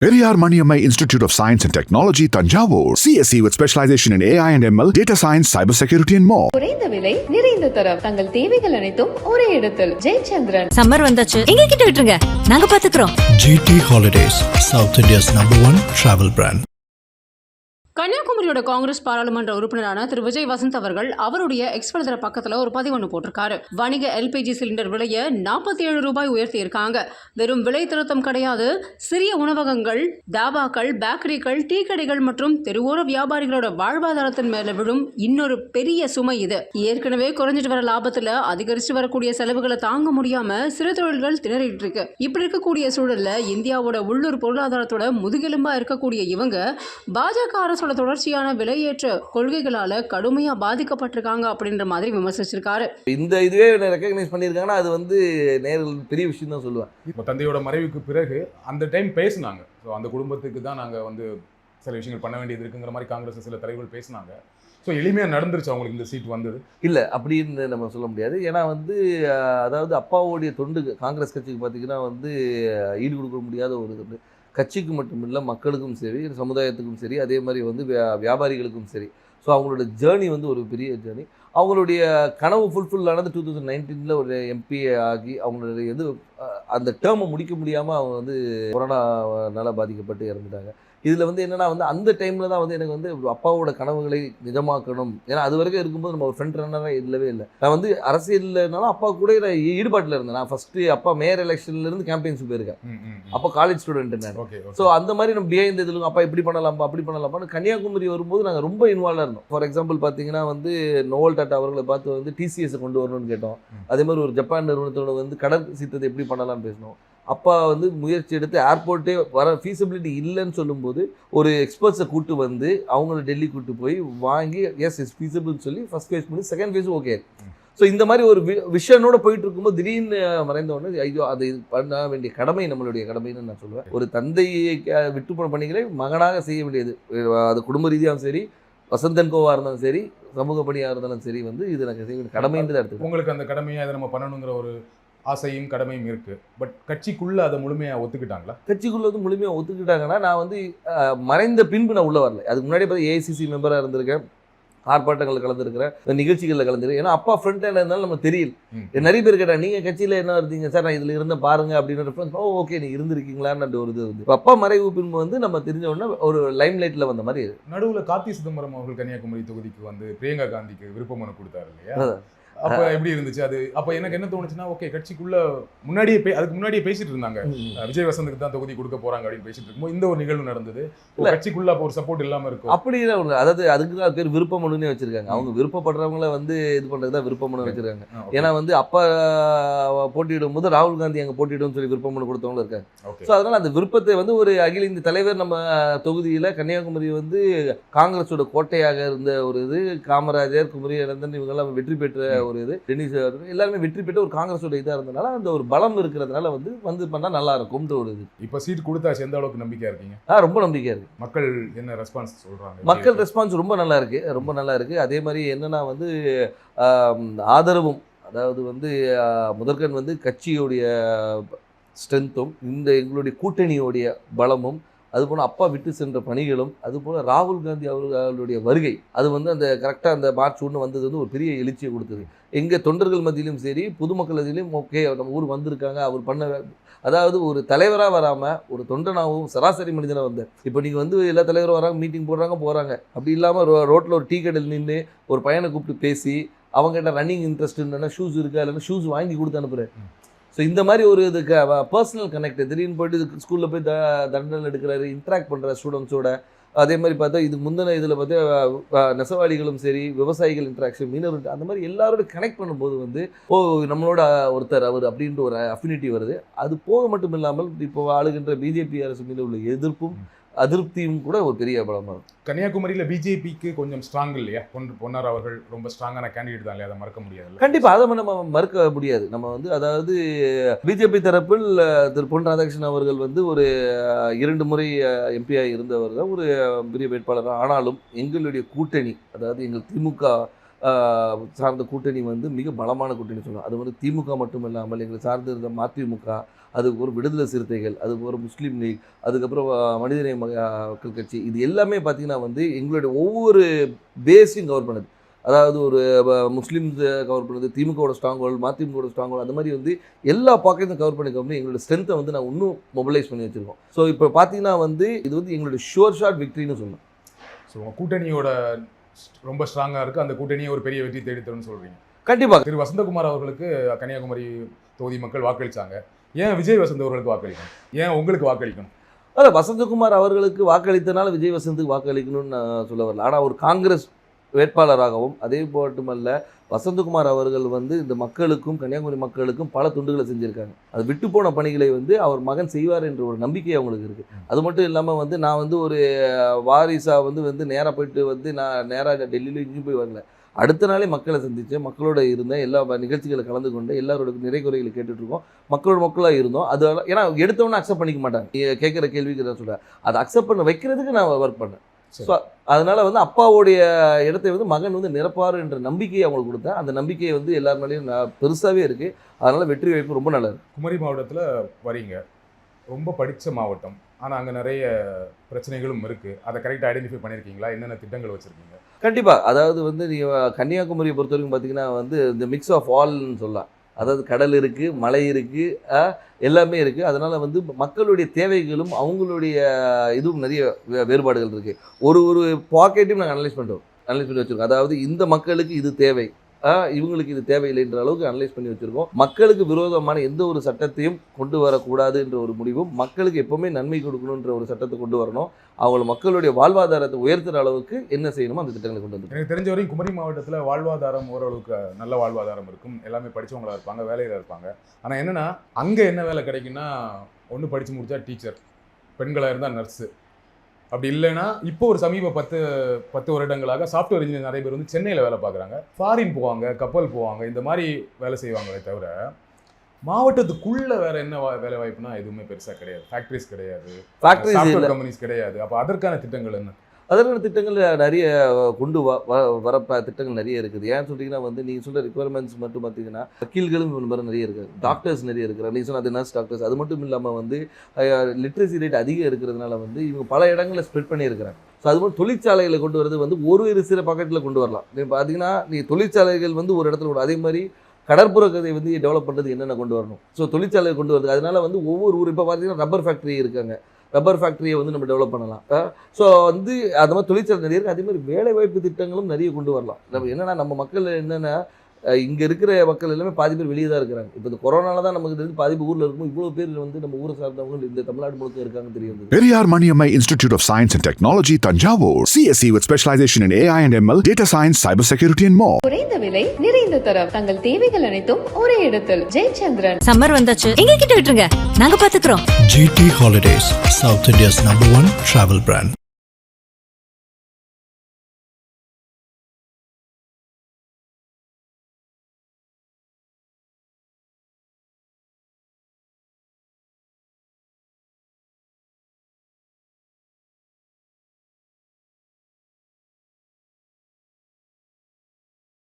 Periyar Maniammai Institute of Science and Technology, Tanjavur. CSE with specialization in AI and ML, data science, cybersecurity and more. குறைந்த விலை நிறைந்த தரம் தங்கள் தேவைகள் அனைத்தும் ஒரே இடத்தில். ஜெயச்சந்திரன். சம்மர் வந்தாச்சு, எங்க கிட்ட விட்டுருங்க, நாங்க பாத்துக்கிறோம். GT Holidays, South India's #1 travel brand. கன்னியாகுமரியோட Congress பாராளுமன்ற உறுப்பினரான திரு விஜய் வசந்த் அவர்கள் அவருடைய எக்ஸ்பிரதர பக்கத்துல ஒரு பதிவு ஒன்று போட்டிருக்காரு. வணிக எல்பிஜி சிலிண்டர் விலையை 47 ரூபாய் உயர்த்தி இருக்காங்க. வெறும் விலை திருத்தம் கிடையாது, சிறிய உணவகங்கள், தாபாக்கள், பேக்கரிகள், டீ கடைகள் மற்றும் தெருவோர வியாபாரிகளோட வாழ்வாதாரத்தின் மேல விழும் இன்னொரு பெரிய சுமை இது. ஏற்கனவே குறைஞ்சிட்டு வர லாபத்துல அதிகரிச்சு வரக்கூடிய செலவுகளை தாங்க முடியாம சிறு தொழில்கள் திணறிட்டு இருக்கு. இப்படி இருக்கக்கூடிய சூழல்ல இந்தியாவோட உள்ளூர் பொருளாதாரத்தோட முதுகெலும்பா இருக்கக்கூடிய இவங்க பாஜக அரசோட தொடர்ச்சியான விலையேற்ற கொள்கைகளால கடுமையா பாதிக்கப்பட்டிருக்காங்க அப்படின்ற மாதிரி விமர்சிச்சிருக்காரு. இந்த இதுவே ரெகக்னைஸ் பண்ணியிருக்காங்கன்னா அது வந்து நேரில் பெரிய விஷயம் தான் சொல்லுவேன். இப்போ தந்தையோட மறைவுக்கு பிறகு அந்த டைம் பேசினாங்க. ஸோ அந்த குடும்பத்துக்கு தான் நாங்கள் வந்து சில விஷயங்கள் பண்ண வேண்டியது இருக்குங்கிற மாதிரி காங்கிரஸ் சில தலைவர்கள் பேசினாங்க. ஸோ எளிமையாக நடந்துருச்சு அவங்களுக்கு இந்த சீட் வந்தது இல்லை அப்படின்னு நம்ம சொல்ல முடியாது. ஏன்னா வந்து அதாவது அப்பாவோடைய தொண்டு காங்கிரஸ் கட்சிக்கு பார்த்தீங்கன்னா வந்து ஈடு கொடுக்க முடியாத ஒரு தொண்டு. கட்சிக்கு மட்டும் இல்லை, மக்களுக்கும் சரி, சமுதாயத்துக்கும் சரி, அதே மாதிரி வந்து வியாபாரிகளுக்கும் சரி. ஸோ அவங்களோட ஜேர்னி வந்து ஒரு பெரிய ஜேர்னி. அவங்களுடைய கனவு ஃபுல்ஃபில் ஆனது 2019 ஒரு எம்பி ஆகி அவங்களுடைய அந்த டேர்மை முடிக்க முடியாமல் அவங்க வந்து கொரோனாவால் பாதிக்கப்பட்டு இறந்துட்டாங்க. இதில் வந்து என்னென்னா வந்து அந்த டைமில் தான் வந்து எனக்கு வந்து அப்பாவோட கனவுகளை நிஜமாக்கணும். ஏன்னா அது வரைக்கும் இருக்கும்போது நம்ம ஒரு ஃப்ரண்ட் ரன்னராக இல்லவே இல்லை. நான் வந்து அரசியல்னாலும் அப்பா கூட ஈடுபாட்டில் இருந்தேன். நான் ஃபஸ்ட்டு அப்பா மேயர் எலெக்ஷன்லேருந்து கேம்பெயின்ஸ் போயிருக்கேன். அப்போ காலேஜ் ஸ்டூடெண்ட் நான். ஸோ அந்த மாதிரி நம்ம பிஹைண்ட் இதில் அப்பா இப்படி பண்ணலாமா அப்படி பண்ணலாமான்னு கன்னியாகுமரி வரும்போது நாங்கள் ரொம்ப இன்வால்வாக இருந்தோம். ஃபார் எக்ஸாம்பிள் பார்த்தீங்கன்னா வந்து நோவல் டாட்டா அவர்களை பார்த்து வந்து டிசிஎஸை கொண்டு வரணும்னு கேட்டோம். அதே மாதிரி ஒரு ஜப்பான் நிறுவனத்தோட வந்து கடல் சீற்றத்தை எப்படி பண்ணலாம்னு பேசினோம். அப்பா வந்து முயற்சி எடுத்து ஏர்போர்ட்டே வர ஃபீஸிபிலிட்டி இல்லைன்னு சொல்லும்போது ஒரு எக்ஸ்பர்ட்ஸை கூட்டு வந்து அவங்கள டெல்லி கூட்டு போய் வாங்கி இஸ் ஃபீஸிபிள்னு சொல்லி ஃபஸ்ட் ஃபேஸ் பண்ணி செகண்ட் ஃபேஸும் ஓகே. ஸோ இந்த மாதிரி ஒரு விஷனோட போயிட்டு இருக்கும்போது திடீர்னு மறைந்த உடனே ஐயோ அது பண்ண வேண்டிய கடமை நம்மளுடைய கடமைன்னு நான் சொல்லுவேன். ஒரு தந்தையை விட்டு போன பணிகளை மகனாக செய்ய வேண்டியது. அது குடும்ப ரீதியாகவும் சரி, வசந்தன் கோவாக இருந்தாலும் சரி, சமூக பணியாக இருந்தாலும் சரி, வந்து இது நாங்கள் செய்ய வேண்டிய கடமைன்றது எடுத்து உங்களுக்கு அந்த கடமையை அதை நம்ம பண்ணணுங்கிற ஒரு ஆசையும் கடமையும் இருக்கு. பட் கட்சிக்குள்ள அதை முழுமையாக ஒத்துக்கிட்டாங்களா? கட்சிக்குள்ள வந்து முழுமையாக ஒத்துக்கிட்டாங்கன்னா நான் வந்து மறைந்த பின்பு நான் உள்ளே வரல. அதுக்கு முன்னாடி பார்த்து ஏஐசிசி மெம்பராக இருந்திருக்கேன், ஆர்ப்பாட்டங்களில் கலந்துருக்கிறேன், நிகழ்ச்சிகளில் கலந்துருக்கேன். ஏன்னா அப்பா ஃப்ரண்ட் ஹேண்ட் இருந்தாலும் நம்ம தெரியல. நிறைய பேர் கேட்டாங்க நீங்கள் கட்சியில் என்ன இருந்தீங்க சார், நான் இதில் இருந்த பாருங்க அப்படின்னு ரெஃபரன்ஸ். ஓகே நீ இருந்திருக்கீங்களான்னு ஒரு இது வந்து அப்பா மறைவு பின்பு வந்து நம்ம தெரிஞ்ச உடனே ஒரு லைம் லைட்டில் வந்த மாதிரி. நடுவில் கார்த்தி சிதம்பரம் அவர்கள் கன்னியாகுமரி தொகுதிக்கு வந்து பிரியங்கா காந்திக்கு விருப்ப மனு கொடுத்தாரு இல்லையா? அப்ப எப்படி இருந்துச்சு அது? அப்ப எனக்கு என்ன தோணுச்சுன்னா, ஓகே கட்சிக்குள்ள அதுக்கு முன்னாடியே பேசிட்டு இருந்தாங்க, விஜய் வசந்துக்கு தான் தொகுதி கொடுக்க போறாங்க அப்படின்னு பேசிட்டு இருக்கும்போது இந்த ஒரு நிகழ்வு நடந்தது. கட்சிக்குள்ள அப்போ ஒரு சப்போர்ட் இல்லாம இருக்கும் அப்படி இல்லை. அதாவது அதுக்கு தான் பேர் விருப்ப மனுன்னே வச்சிருக்காங்க. அவங்க விருப்பப்படுறவங்கள வந்து இது பண்றது தான் விருப்ப மனு வச்சிருக்காங்க. ஏன்னா வந்து அப்பா போட்டியிடும் போது ராகுல் காந்தி அங்கே போட்டியிடும் சொல்லி விருப்ப மனு கொடுத்தவங்களும் இருக்காங்க. ஸோ அதனால அந்த விருப்பத்தை வந்து ஒரு அகில இந்திய தலைவர் நம்ம தொகுதியில கன்னியாகுமரி வந்து காங்கிரஸோட கோட்டையாக இருந்த ஒரு இது, காமராஜர், குமரி அனந்தன் இவங்கெல்லாம் வெற்றி பெற்ற ஒரு இது, டென்னிஸ் எல்லாருமே வெற்றி பெற்று ஒரு காங்கிரஸோட இதாக இருந்தனால அந்த ஒரு பலம் இருக்கிறதுனால வந்து பண்ணா நல்லா இருக்கும்ன்ற ஒரு இது. இப்போ சீட் கொடுத்தாச்சு, எந்த அளவுக்கு நம்பிக்கையா இருக்கீங்க? ரொம்ப நம்பிக்கையா இருக்கு. மக்கள் என்ன ரெஸ்பான்ஸ் சொல்றாங்க? மக்கள் ரெஸ்பான்ஸ் ரொம்ப நல்லா இருக்கு, ரொம்ப நல்லா இருக்கு. அதே மாதிரி என்னன்னா வந்து ஆதரவும், அதாவது வந்து முதற்கண் வந்து கட்சியோடைய ஸ்ட்ரென்த்தும் இந்த எங்களுடைய கூட்டணியோடைய பலமும், அதுபோல் அப்பா விட்டு சென்ற பணிகளும், அதுபோல் ராகுல் காந்தி அவர்களுடைய வருகை, அது வந்து அந்த கரெக்டாக அந்த மார்ச் 1 வந்தது வந்து ஒரு பெரிய எழுச்சியை கொடுத்தது. எங்கள் தொண்டர்கள் மத்தியிலும் சரி, பொதுமக்கள் மத்தியிலும் ஓகே நம்ம ஊர் வந்திருக்காங்க, அவர் பண்ண, அதாவது ஒரு தலைவராக வராமல் ஒரு தொண்டனாகவும் சராசரி மனிதனாக வந்தார். இப்போ நீங்கள் வந்து எல்லா தலைவரும் வராங்க, மீட்டிங் போகிறாங்க. அப்படி இல்லாமல் ரோட்டில் ஒரு டீ கடையில் நின்று ஒரு பையனை கூப்பிட்டு பேசி அவங்ககிட்ட ரன்னிங் இன்ட்ரெஸ்ட் இல்லைன்னா ஷூஸ் இருக்கா, இல்லைன்னா ஷூஸ் வாங்கி கொடுத்து அனுப்புகிறேன். ஸோ இந்த மாதிரி ஒரு இதுக்கு பர்சனல் கனெக்ட், திடீர்னு போய்ட்டு ஸ்கூலில் போய் தண்டனை எடுக்கிறாரு, இன்ட்ராக்ட் பண்ணுற ஸ்டூடெண்ட்ஸோட. அதே மாதிரி பார்த்தா இதுக்கு முந்தின இதில் பார்த்தா நெசவாளிகளும் சரி, விவசாயிகள் இன்ட்ராக்ஷன், மீனவர், அந்த மாதிரி எல்லாரோட கனெக்ட் பண்ணும்போது வந்து நம்மளோட ஒருத்தர் அவர் அப்படின்ற ஒரு அஃபினிட்டி வருது. அது போக மட்டும் இல்லாமல் இப்போ ஆளுகின்ற பிஜேபி அரசு மீது உள்ள எதிர்ப்பும் அதிருப்தியும் கூட ஒரு பெரிய பலமாக இருக்கும். கன்னியாகுமரியில் பிஜேபிக்கு கொஞ்சம் ஸ்ட்ராங் இல்லையா? பொன்னார் அவர்கள் ரொம்ப ஸ்ட்ராங்கான கேண்டிடேட் தான் இல்லையா? அதை மறக்க முடியாது. கண்டிப்பாக அதை நம்ம மறுக்க முடியாது. நம்ம வந்து அதாவது பிஜேபி தரப்பில் திரு பொன் ராதாகிருஷ்ணன் அவர்கள் வந்து ஒரு 2 முறை எம்பியாக இருந்தவர் தான், ஒரு பெரிய வேட்பாளர். ஆனாலும் எங்களுடைய கூட்டணி, அதாவது எங்கள் திமுக சார்ந்த கூட்டணி வந்து மிக பலமான கூட்டணி சொல்லலாம். அது வந்து திமுக மட்டும் இல்லாமல் எங்களை சார்ந்து இருந்த மதிமுக, அதுக்கு ஒரு விடுதலை சிறுத்தைகள், அதுக்கு ஒரு முஸ்லீம் லீக், அதுக்கப்புறம் மனிதநேய மக்கள் கட்சி, இது எல்லாமே பார்த்திங்கன்னா வந்து எங்களுடைய ஒவ்வொரு பேஸையும் கவர் பண்ணுது. அதாவது ஒரு முஸ்லீம்ஸ் கவர் பண்ணுது, திமுகவோட ஸ்ட்ராங் ஹோல்டு, மதிமுகவோட ஸ்ட்ராங் ஹோல்டு, அந்த மாதிரி வந்து எல்லா பாக்கெட்டும் கவர் பண்ணி எங்களோட ஸ்ட்ரென்த்தை வந்து நான் இன்னும் மொபிலைஸ் பண்ணி வச்சுருக்கோம். ஸோ இப்போ பார்த்தீங்கன்னா வந்து இது வந்து எங்களுடைய ஷோர் ஷாட் விக்ட்ரின்னு சொல்லலாம். ஸோ உங்கள் கூட்டணியோட ரொம்ப ஸ்ட்ராங்காக இருக்குது, அந்த கூட்டணியை ஒரு பெரிய வெற்றி தேடித்தரும்னு சொல்கிறீங்க. கண்டிப்பாக திரு வசந்தகுமார் அவர்களுக்கு கன்னியாகுமரி தொகுதி மக்கள் வாக்களித்தாங்க. ஏன் விஜய் வசந்த் அவர்களுக்கு வாக்களிக்கணும்? ஏன் உங்களுக்கு வாக்களிக்கணும்? அதான் வசந்தகுமார் அவர்களுக்கு வாக்களித்தனால விஜய் வசந்துக்கு வாக்களிக்கணும்னு நான் சொல்ல வரல. ஆனால் ஒரு காங்கிரஸ் வேட்பாளராகவும் அதே மட்டுமல்ல வசந்தகுமார் அவர்கள் வந்து இந்த மக்களுக்கும் கன்னியாகுமரி மக்களுக்கும் பல துண்டுகளை செஞ்சுருக்காங்க. அது விட்டு போன பணிகளை வந்து அவர் மகன் செய்வார் என்ற ஒரு நம்பிக்கை அவங்களுக்கு இருக்குது. அது மட்டும் இல்லாமல் வந்து நான் வந்து ஒரு வாரிசாக வந்து நேராக போயிட்டு வந்து நான் நேராக டெல்லியில் இங்கேயும் போய் வரல. அடுத்த நாளே மக்களை சந்தித்தேன், மக்களோட இருந்தேன், எல்லா நிகழ்ச்சிகளை கலந்து கொண்டு எல்லாரோட நிறை குறைகளை கேட்டுட்ருக்கோம், மக்களாக இருந்தோம். அது ஏன்னா எடுத்தவொன்னே அக்செப்ட் பண்ணிக்க மாட்டாங்க, கேட்குற கேள்விக்கு நான் சொல்கிறேன், அதை அக்செப்ட் பண்ண வைக்கிறதுக்கு நான் ஒர்க் பண்ணேன். ஸோ அதனால் வந்து அப்பாவுடைய இடத்தை வந்து மகன் வந்து நிரப்பார் என்ற நம்பிக்கையை அவங்களுக்கு கொடுத்தேன். அந்த நம்பிக்கையை வந்து எல்லார் மேலேயும் பெருசாகவே இருக்குது. அதனால் வெற்றி வாய்ப்பு ரொம்ப நல்லா இருக்குது. குமரி மாவட்டத்தில் வரீங்க, ரொம்ப படித்த மாவட்டம், ஆனால் அங்கே நிறைய பிரச்சனைகளும் இருக்குது. அதை கரெக்டாக ஐடென்டிஃபை பண்ணியிருக்கீங்களா? என்னென்ன திட்டங்கள் வச்சுருக்கீங்க? கண்டிப்பாக. அதாவது வந்து நீங்கள் கன்னியாகுமரியை பொறுத்த வரைக்கும் பார்த்தீங்கன்னா வந்து இந்த மிக்ஸ் ஆஃப் ஆல்னு சொல்லலாம். அதாவது கடல் இருக்குது, மலை இருக்குது, எல்லாமே இருக்குது. அதனால் வந்து மக்களுடைய தேவைகளும் அவங்களுடைய இதுவும் நிறைய வேறுபாடுகள் இருக்குது. ஒரு பாக்கெட்டையும் நாங்கள் அனலைஸ் பண்ணி வச்சுருக்கோம். அதாவது இந்த மக்களுக்கு இது தேவை, இவங்களுக்கு இது தேவையில்லைன்ற அளவுக்கு அனலைஸ் பண்ணி வச்சுருக்கோம். மக்களுக்கு விரோதமான எந்த ஒரு சட்டத்தையும் கொண்டு வரக்கூடாது என்ற ஒரு முடிவும், மக்களுக்கு எப்போவுமே நன்மை கொடுக்கணுன்ற ஒரு சட்டத்தை கொண்டு வரணும். அவங்க மக்களுடைய வாழ்வாதாரத்தை உயர்த்துகிற அளவுக்கு என்ன செய்யணுமோ அந்த திட்டங்களை கொண்டு வந்து. எனக்கு தெரிஞ்ச வரைக்கும் குமரி மாவட்டத்தில் வாழ்வாதாரம் ஓரளவுக்கு நல்ல வாழ்வாதாரம் இருக்கும். எல்லாமே படித்தவங்களாக இருப்பாங்க, வேலையில் இருப்பாங்க. ஆனால் என்னென்னா அங்கே என்ன வேலை கிடைக்குன்னா, ஒன்று படித்து முடித்தா டீச்சர், பெண்களாக இருந்தால் நர்ஸு, அப்படி இல்லைன்னா இப்போ ஒரு சமீப 10 வருடங்களாக சாஃப்ட்வேர் இன்ஜினியர் நிறைய பேர் வந்து சென்னையில் வேலை பார்க்குறாங்க, ஃபாரின் போவாங்க, கப்பல் போவாங்க, இந்த மாதிரி வேலை செய்வாங்களே தவிர மாவட்டத்துக்குள்ள வேற என்ன வேலை வாய்ப்புனா எதுவுமே பெருசாக கிடையாது. ஃபேக்ட்ரிஸ் கிடையாது, சாஃப்ட்வேர் கம்பெனிஸ் கிடையாது. அப்போ அதற்கான திட்டங்கள் என்ன? அதற்கான திட்டங்கள் நிறைய கொண்டு வர திட்டங்கள் நிறைய இருக்குது. ஏன்னு சொல்லிங்கன்னா வந்து நீங்கள் சொல்கிற ரிக்குவயர்மெண்ட்ஸ் மட்டும் பார்த்தீங்கன்னா வக்கீல்களும் நிறைய இருக்குது, டாக்டர்ஸ் நிறைய இருக்கிறாங்க. நீங்கள் சொன்ன அது நர்ஸ் டாக்டர்ஸ். அது மட்டும் இல்லாமல் வந்து லிட்ரஸி ரேட் அதிகம் இருக்கிறதுனால வந்து இவங்க பல இடங்களில் ஸ்ப்ரெட் பண்ணியிருக்கிறாங்க. ஸோ அது மாதிரி தொழிற்சாலைகளை கொண்டு வரது வந்து ஒரு சில பாக்கெட்டில் கொண்டு வரலாம். நீங்கள் பார்த்தீங்கன்னா தொழிற்சாலைகள் வந்து ஒரு இடத்துல கூட, அதே மாதிரி கடற்புற கதை வந்து டெவலப் பண்ணுறது என்னென்ன கொண்டு வரணும். ஸோ தொழிற்சாலையை கொண்டு வருது. அதனால வந்து ஒவ்வொரு ஊர் இப்போ பார்த்தீங்கன்னா ரப்பர் ஃபேக்ட்ரி இருக்காங்க, ரப்பர் ஃபேக்ட்ரியை வந்து நம்ம டெவலப் பண்ணலாம். ஸோ வந்து அது மாதிரி தொழிற்சாலை நிறைய இருக்குது. அதே மாதிரி வேலைவாய்ப்பு திட்டங்களும் நிறைய கொண்டு வரலாம். நம்ம என்னென்னா நம்ம மக்கள் என்னென்னா இங்கே இருக்கிற மக்கள் எல்லாமே பாதி பேர் வெளியே தான் இருக்கிறாங்க. இப்போ இந்த கொரோனால தான் நமக்கு தெரிஞ்சு பாதி ஊரில் இருக்கும். இவ்வளோ பேர் வந்து நம்ம ஊரை சார்ந்தவங்க இந்த தமிழ்நாடு முழுக்க இருக்காங்க தெரியும். Periyar Maniammai Institute of Science and Technology, Tanjavur. CSE with specialization in AI and ML, data science, cybersecurity and more. குறைந்த விலை நிறைந்த தரம் தங்கள் தேவைகள் அனைத்தும் ஒரே இடத்தில். ஜெயச்சந்திரன். சம்மர் வந்தாச்சு, எங்க கிட்ட விட்டுருங்க, நாங்க பாத்துக்கிறோம். GT Holidays, South India's #1 travel brand.